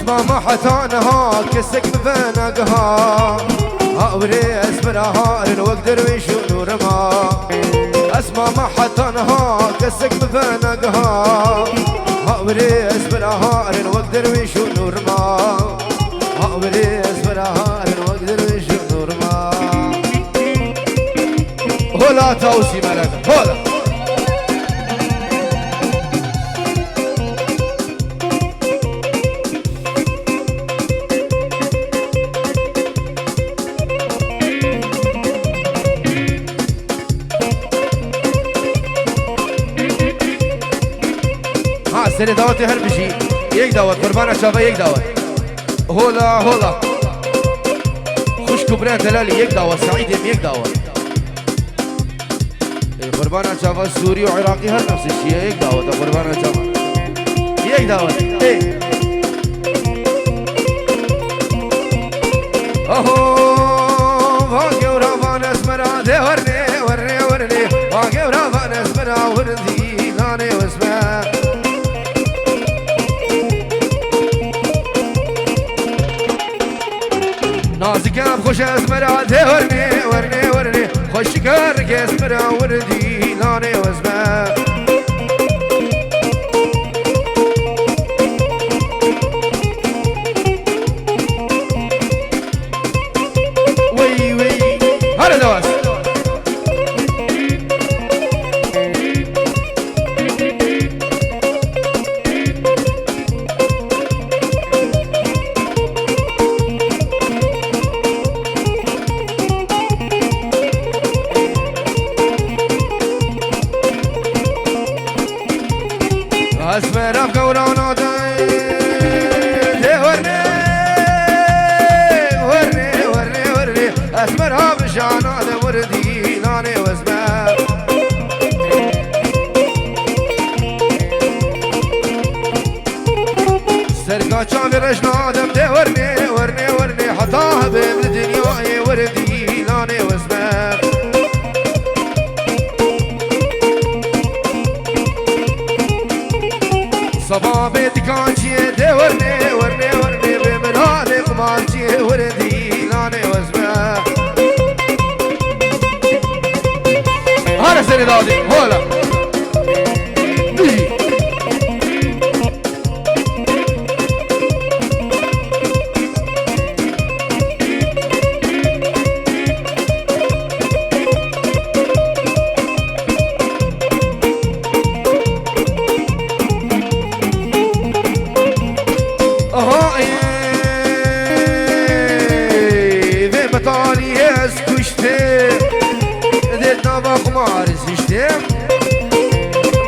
اسمع ما حتانها كسك مفنقها هاوري اسمرها وقدر ويشو نور ما اسمع ما حتانها كسك مفنقها هاوري اسمرها وقدر ويشو نور ما هاوري اسمرها وقدر ويشو نور ما هلا توسي ملك هلا سری دعوتی هر بشی یک دعوت قربان شابه یک دعوت هولا هولا خوش کبران دلالی یک دعوت سعیدیم یک دعوت قربان شابه سوری و عراقی هر نفس الشيء یک دعوت قربان شابه یک دعوت اوه واقع و روان اسمرا ده ورنه ورنه ورنه واقع و روان اسمرا وردی دانه و اسمه نازكام خوش اسمرا ده ورني ورني ورني خوش كارك اسمرا وردي لاني واسمه وي وي هلا دواس اسمرا بقولانا داي ورني ورني ورني ورني اسمرا بشانا وردي لاني واسمه سرقا شافي رشنا دم ده ورني ورني ورني حطاها بالدنيا وردي لاني واسمه صبا بيتكانشي ده ورني ورني ورني بمنالي قمانشي وردي لاني واسمه هذا سيدي دادي هولا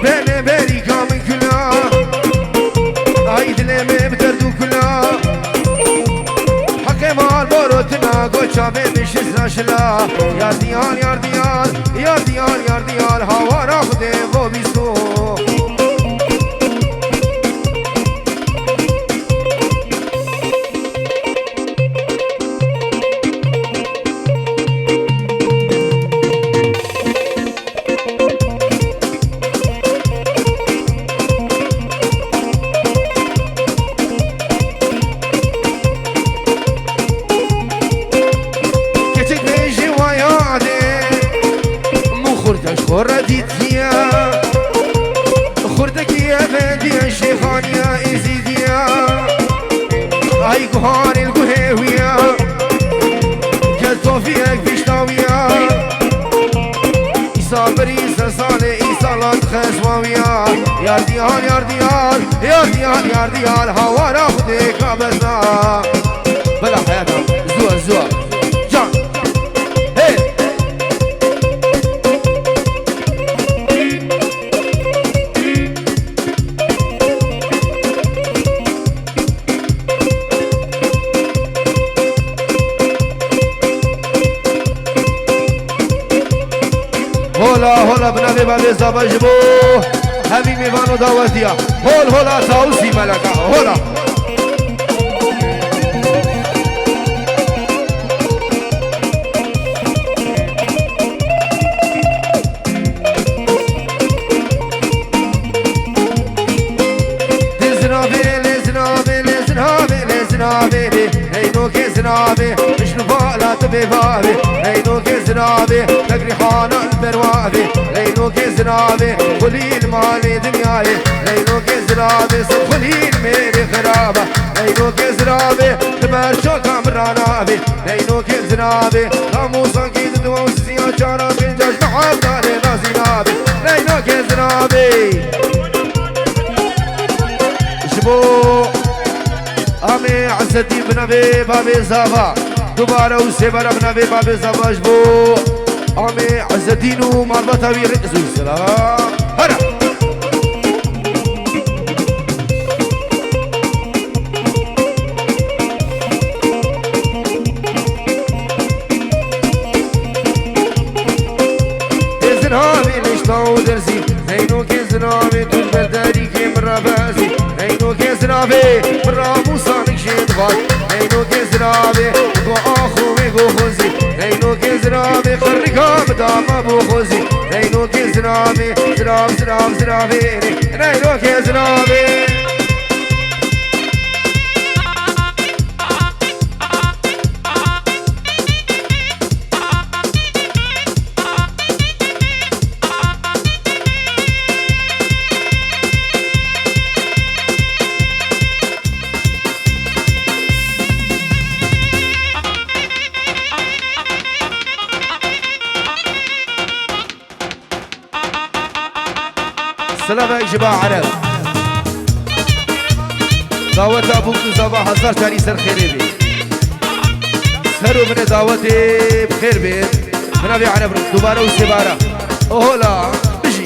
بني بري كامل كلا عيد لمي بدردو كلا حقي مال بروتنا قوشا بمش سناشلا يار ديال يار ديال يار ديال يار ديال هوا راخده و بيستو خوردی تیا خوردکی افندی شیخانیا ازیدیا ای گوهان الگوهویا کلتوفیک بیشتاویا ایسا بری سرسال ایسا لات خزواویا یار دیال یار دیال یار دیال یار دیال هوا را خودی کابزنا بلا حیاتم زوا زوا جان هولا هولا بنابي بالي زبجبو همي ميوانو داوزديا هول هولا تاوسي ملكا هولا لزنابي لزنابي لزنابي زنابي هينو كي زنابي مش نفالا تبي بابي هينو كي زنابي تقري حانا البروابي هينو كي زنابي قليل مالي دنياي هينو كي زنابي قليل ميري خرابة هينو كي زنابي تبرشو كامرانابي هينو كي زنابي قاموسا كيد دوا وسيا جارا كنجاش محبتاني نازينابي هينو كي زنابي شبو امي عزتي بنبي بابي زابا دوباره وسيبرا بنبي بابي زابا شبو امي عزتينو مربطه ويرقصوا السلام هلا زنابي ليش طاو درسي هينو كي زنابي كل برداري كي مرابازي هينو كي زنابي براموسا نكشي دفاك هينو كي زنابي بو اخو ميقو خوزي هينو كي زنابي خرقا بداما بو خوزي هينو كي زنابي زناب زناب زنابي هينو كي زنابي سلام يا جماعة عرب دعوت أبوك صباح هزار تاني سر خيري بي سروا من دعوتي بخير بي من أبي عرب دوباره وسيباره أولا بجي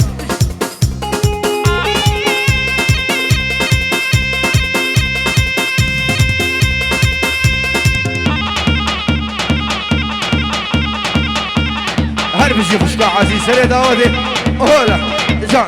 هر بجي خشكا عزيز سر دعوتي أولا جان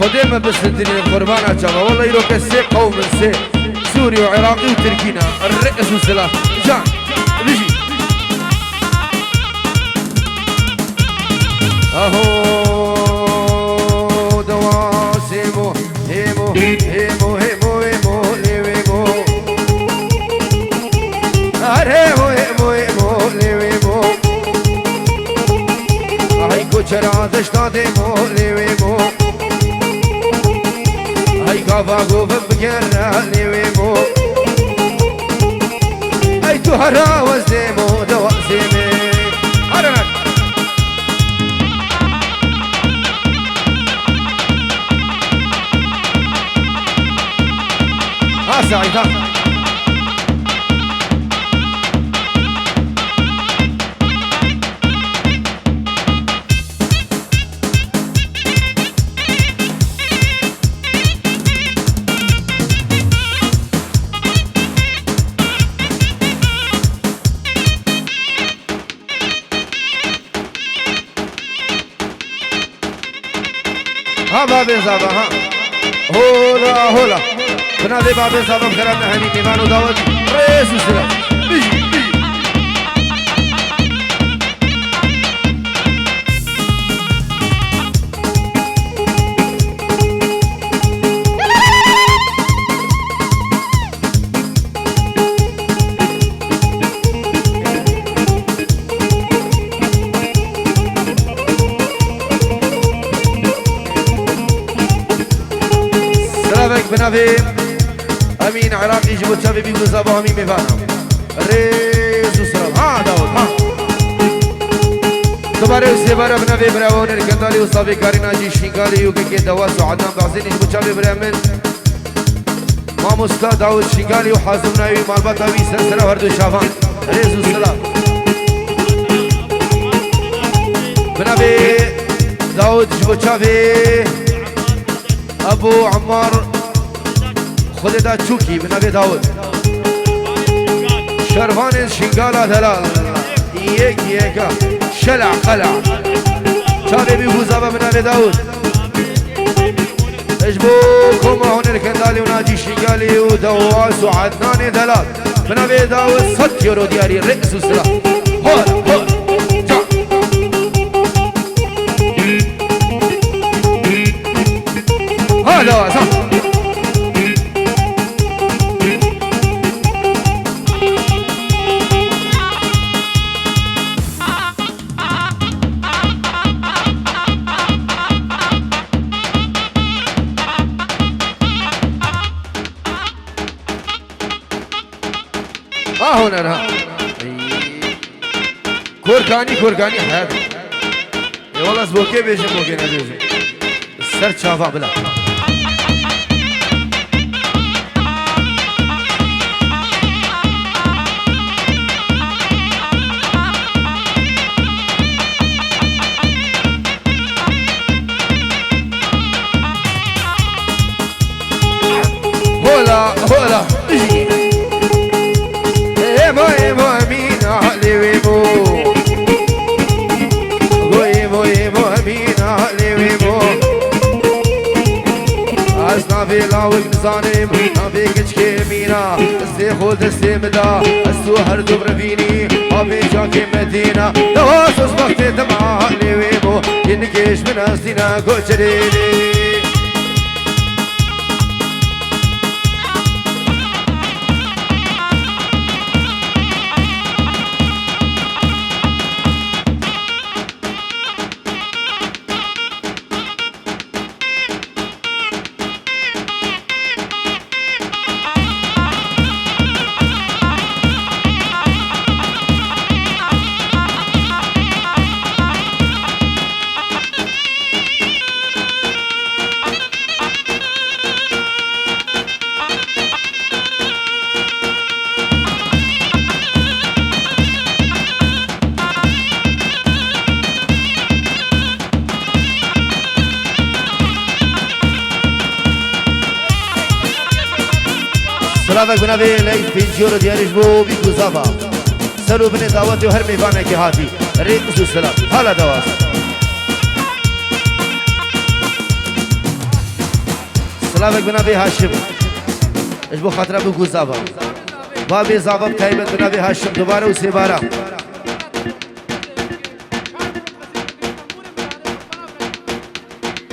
خدمة بس الدنيا قربانة جماعة والله يروك السي قوم السي سوري وعراقي وتركينا الرئيس والسلاح جان بيجي اهو دواسيمو هيمو هيمو هيمو هيمو ليمو هيمو هيمو هيمو ليمو هاي كوچرا دشتا ديمو ليمو هاي كافاغو بمكرا ليمو هاي تهرا وزيمو دواسيمي هرنك سعيد ها بابي زابا ها هولا هولا بنادي بابي زابا بخيرنا هني نيفان وداود رئيس السلام بيجي بيجي سلامك بنافي امين عراقي جبوا تشافي بيجوا زابو امين ميفانا ريس وسلام ها داود ها دوباره سيبارا بنافي براون الكندالي وصافي كارينا جي شينغالي وكي دواس وعدنان بعزين جبوا تشافي برامن ما مستا داود شينغالي وحازم ناوي مالباتاوي سلسلة وردو شافان ريس وسلام بنافي داود جبوا تشافي ابو عمار خود دا چوکی بنابه داود شروان شنگالا دلال یکا شلع قلع چابه بی خوزابه بنابه داود اجبو كوما هون الكندالي وناجي شنقالي ودواس وعدنان دلال بنابي داود 100 يورو دياري رئيس السلاح هول جا هلا صح هنا أنا كوركاني هذا والله زبوكي بيجي بوكي نبيجي السر شافع بلا هولا اجي نافي لاوك نزانم نافي كشكي مينا استي خود استي مدا استو هر دبر فيني ابي جاكي مدينة دواس وقت دمع لي ويمو ينكش من استينا كوشريني سلامك بنابي ليك في جيورو دياريش بو بيكو زافا سلو بني دعوتي وهر ميفانا كي هاتي ريقسو السلام هلا دواس سلامك بنابي هاشم ايش بو خاطره بيكو زافا بابي زافا بتايبت بنابي هاشم دوباره وسيبارا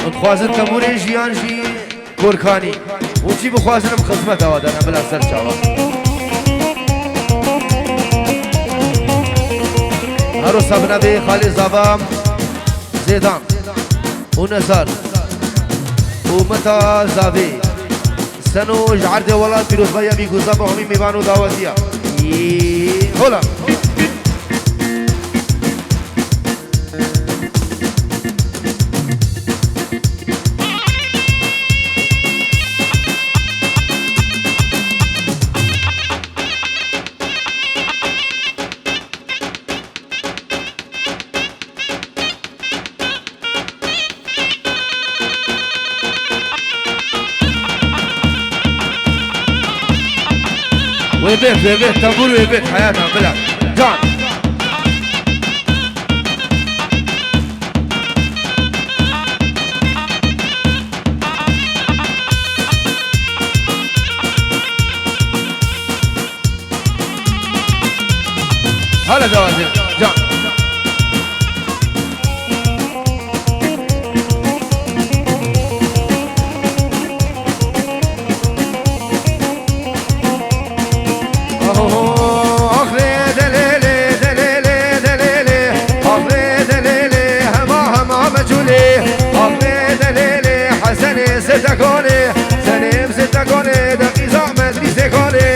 ونخوازن تموري جيان جي كوركاني وشي بخوازنم خدمت هذا انا بلا سر شاوا هارو صبنا بي خالي زبام زيدان ونزار ومتى زابي سنو جعرد والله بيروز بيا بيقو زبا همي ميبانو دعوتيا هلا ويبيت تنبور ويبيت حياتنا بلا جان هلا دوازن جان زتكوني سليم زتكوني دقيقة مدري زكوني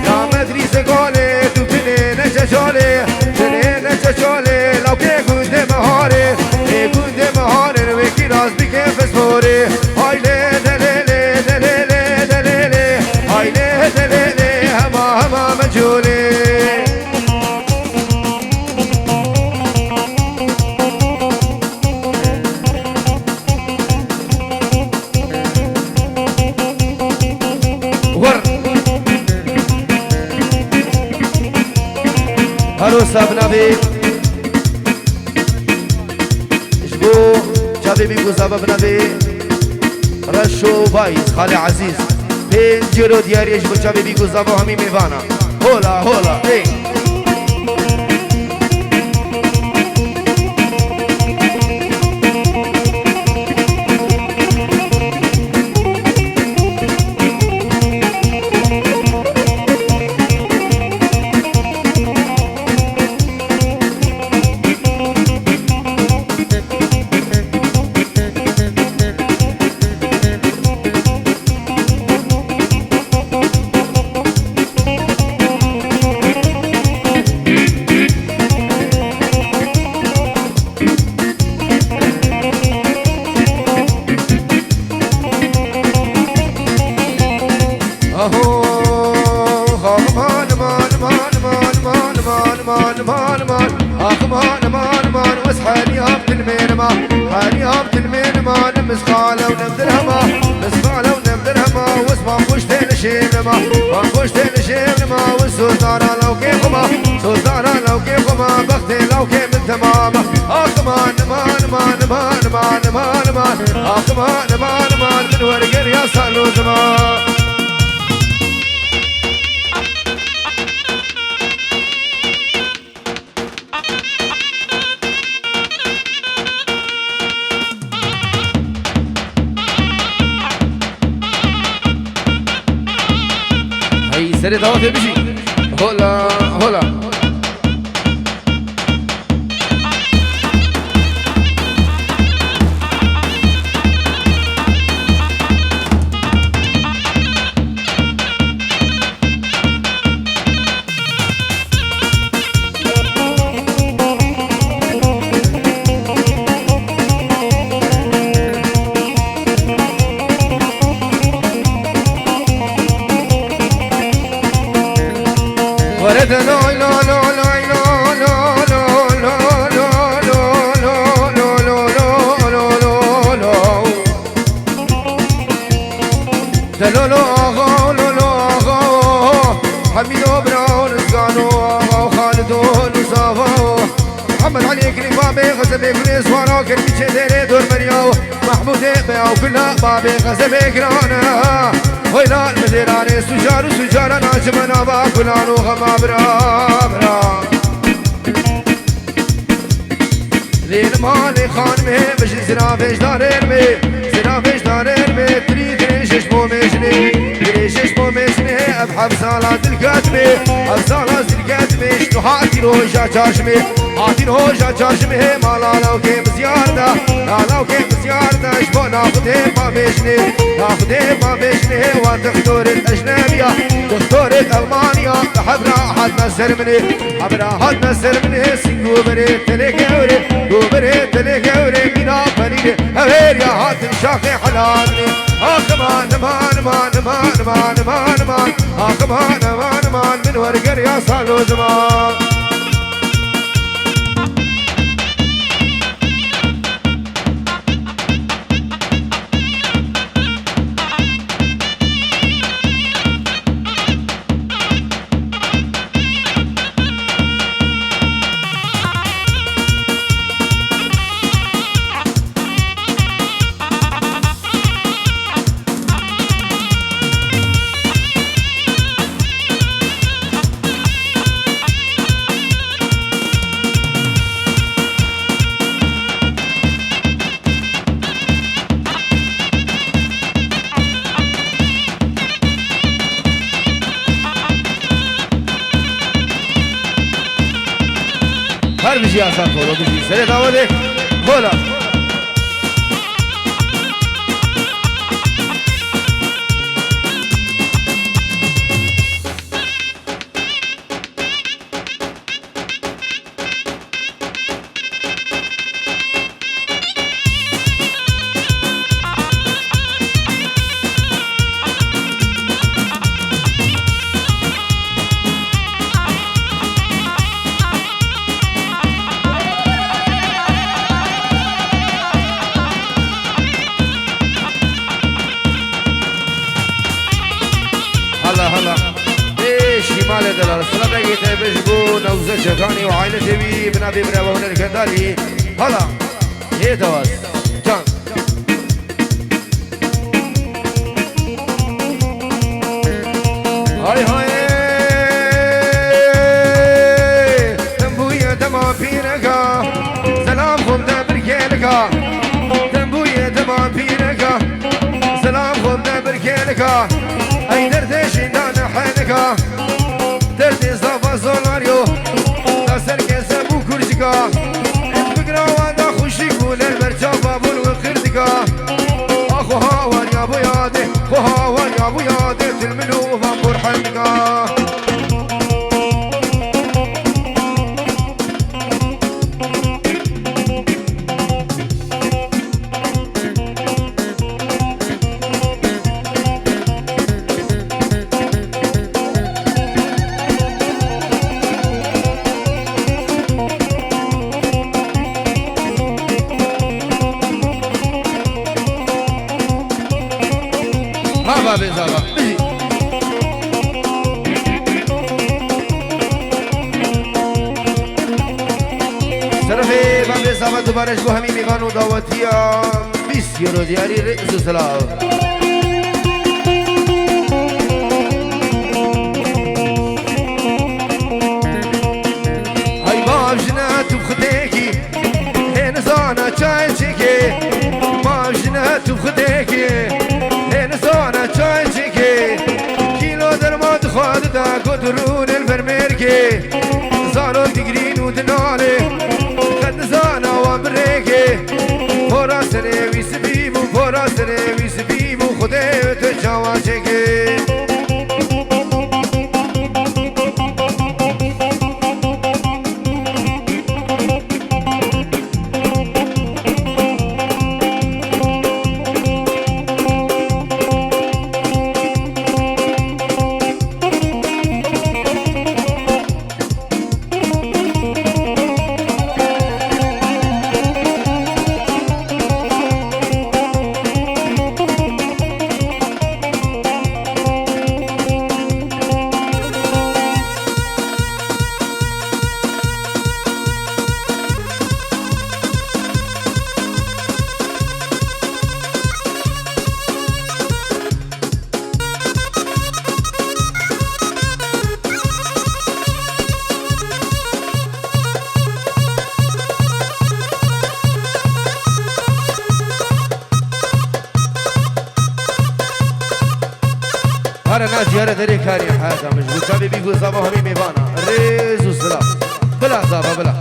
يا مدري زكوني تبتني نجشوني تني سالو سبنا بي اشبو جابي بيكو سببنا بي رشو بايز خالي عزيز بين جيرو دياري اشبو جابي بيكو سبو همي ميفانا هولا هولا ايه سري دوافي بشي هولا هولا محمد علي كريم بابي غزبي كريس وراك الميتشي ديري دور مريو محمود بيو كلها بابي غزبي كرانا ويلا المديراني سجار وسجار ناجمنا باكلان وغما برا برا ليل مالي خانمي مش زرافيش داريرمي زرافيش داريرمي تري تري شش بو مشني تري شش بو مشني ابحب صالات الكاتمي ابصالات الكاتمي شنو هاتي روجا جاشمي هاتي روجا جاشمي مالا لو كيم زيارده لا لو كيم زيارده شبو ناخده ما مشني ناخده ما مشني وتختار الاجنبيه تختار المانيا بحب راحت نسرمني بحب راحت نسرمني سينجو بري تليكوري دوبري تليكوري مينا بنيني هير يا هاتم شاقي حلالني كمان مان مان مان مان مان مان كمان مان مان من ورقر يا صالو زمان هر بشي آسان خورو بشي سره داوله خولا مال دلال الصلاة بقيت بجبو نوزة شكاني وعائلة بي بنابي برابا ونركندالي هلا هي دواس جان هاي هاي تنبوية دما فينكا سلام خم دبركينكا تنبوية دما فينكا سلام خم دبركينكا اي دردش دان حنكا دردي صفا سولاريو دا سركي سبو كرشكا فكرة وادا خوشي قول المرجابة بلو خردكا اخو هاوان يا ابو يادي خو هاوان يا ابو يادي تلمنو وفامبور حنكا بابي زابا بيجي شرفي بابي زابا دوباره جو همین میوان و دعوتیا 20 یورو دیاری رئیس سلاو های باب جنات بخديكي هين زانا چای چکی باب جنات بخديكي زانا چای چکی کیلو درمات خواهد دا کدرون الفرميركي زارو تقرين ودنالي خد زانا وامريكي فورا سنوي سبيبو فورا سنوي سبيبو خده تجاوا چکی هر ناس يارا دري كاري حاجة مش بوشابي بيقو زابا همي ميفانا ريز وسلا بلا زابا بلا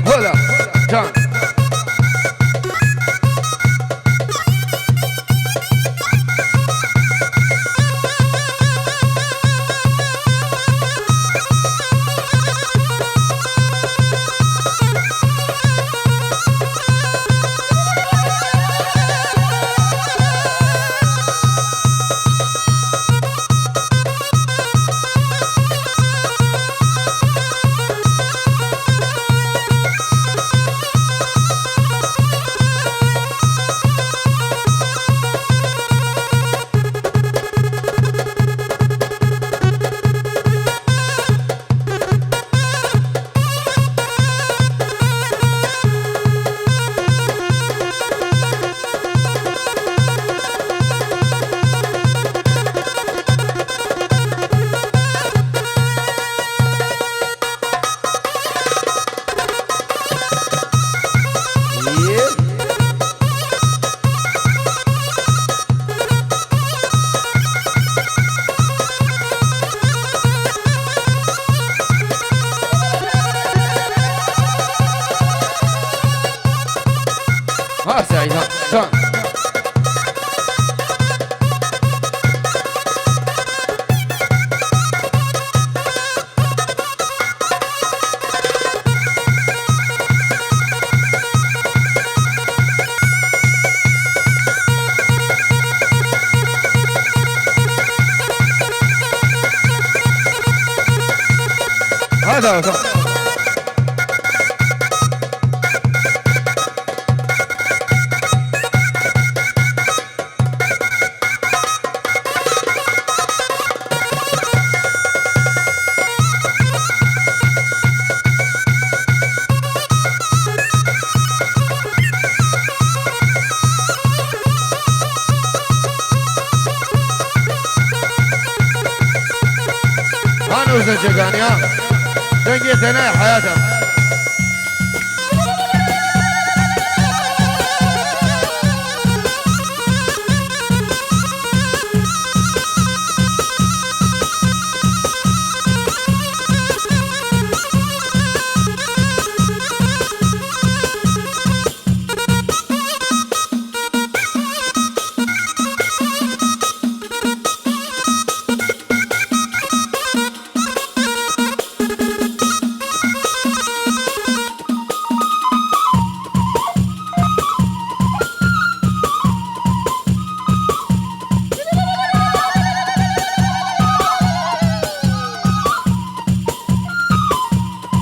هلا جان ها سعيد ها جان. هذا هو انا وزن جباني ها دقيت انا حياتها.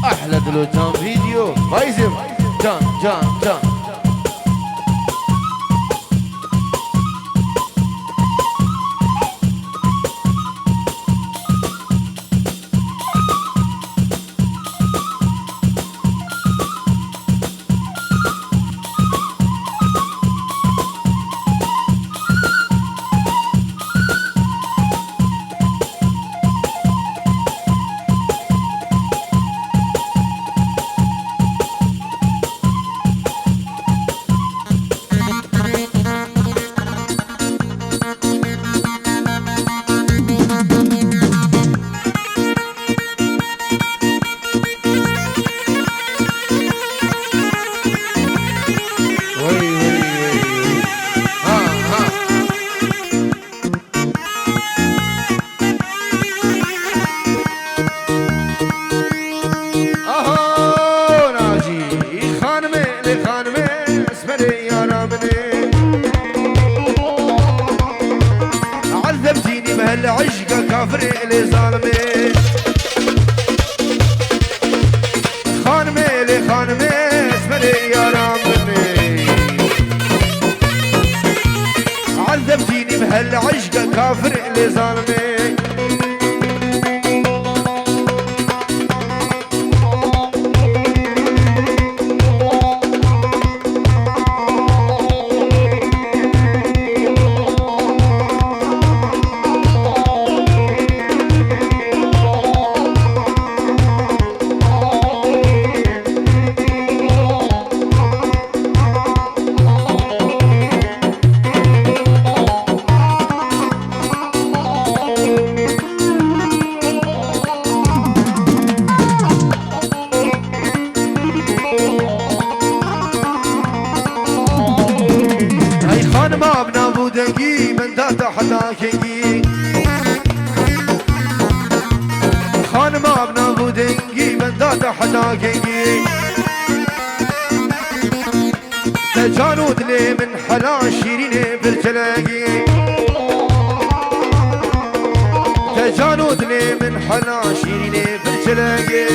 احلى دلوتان فيديو فايزم جان جان جان. العشق كافر اللي ظالمي خانمي لي خانمي اسمري يا رامني عذبتيني بهالعشق كافر اللي ظالمي. ما بنابو دنقي من داتا حتى كنقي خان ما بنابو دنقي من داتا حتى كنقي تجانود لي من حلا شيريني بالتلاقي تجانود لي من حلا شيريني بالتلاقي.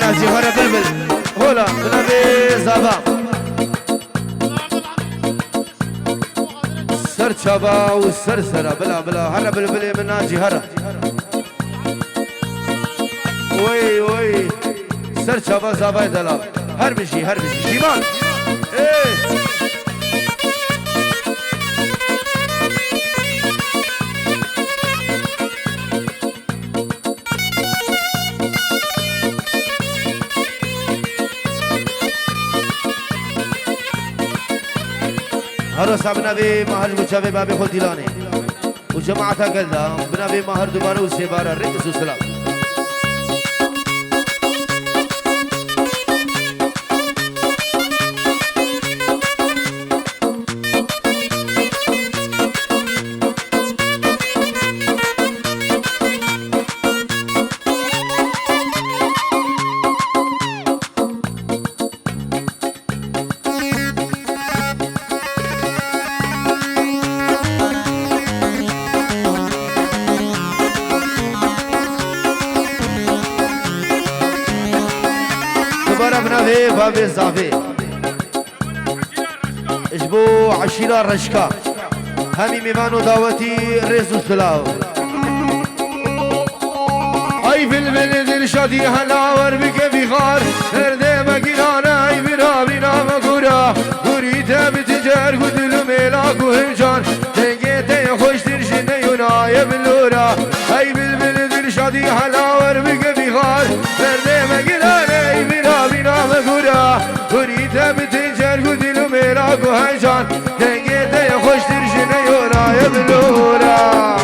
نازي هرا بلبل هولا بنبي زابا سر شابا والسر سرا بلا بلا هرا بلبلي من ناجي هرا وي وي سر شابا زابا دلاب هربشي هربشي شمال ايه هر صاحب نبی مهر مچاوی بابی خود دیلانی و جماعتا قلدا بنبی مهر دوباره و سیباره رئیس و سلام بنبي بابي زافي اجبو عشيرة رشكا همي ميمانو دعوتي ريزو سلاو اي في البلد الشادي هلاور بك بخار هرده مكيرانا اي بنا بنا مكورا قريتا بتجار قدلو ميلاكو همجان تنجيتي خوش ترشن يونا يبلورا اي في البلد الشادي هلاور بك بخار هرده مكيرانا اي بنا بنا مكورا قريتا بتجار قدلو ميلاكو همجان تنجيتي خوش ترشن يونا يبلورا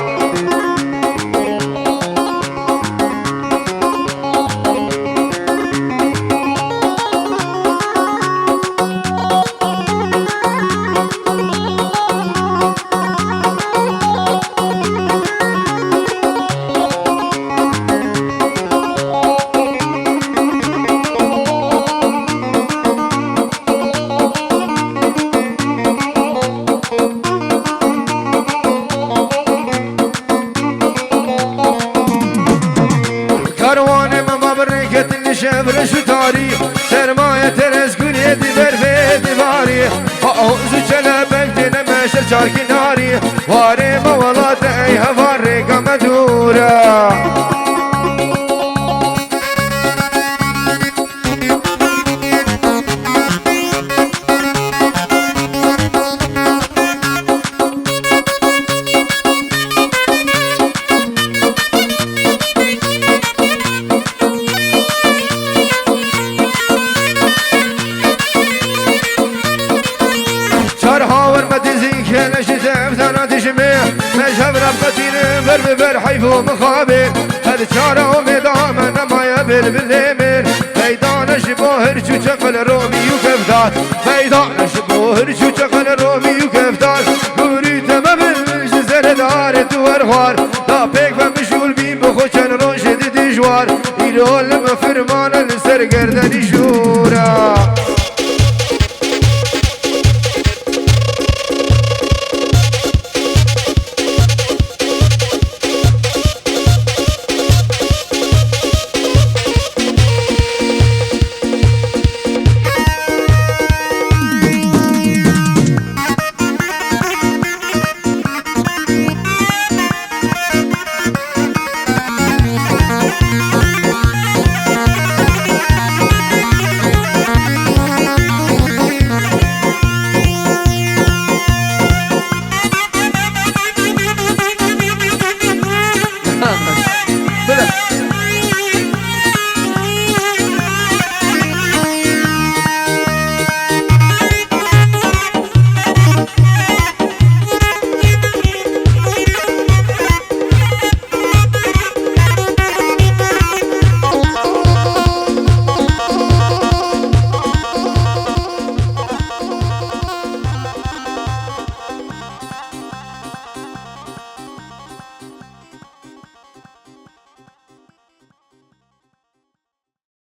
شبر شو تاريخ سرمایه ترز کنی دیبر به دیواری آوزو چلا بلدن مشر چار کناری واره موالات ای هواره کم دورا بر حيف ومخابر هذا شارع ومدام انا ما يبل بالليمر ميدان شبوهر شو شغل رومي وكفدار ميدان شبوهر شو شغل رومي وكفدار قريت ما بالجزر دار دوار لا بيك بمشغول بين بخوشن روشد دجوار يلول ما فرمان السر قردني شو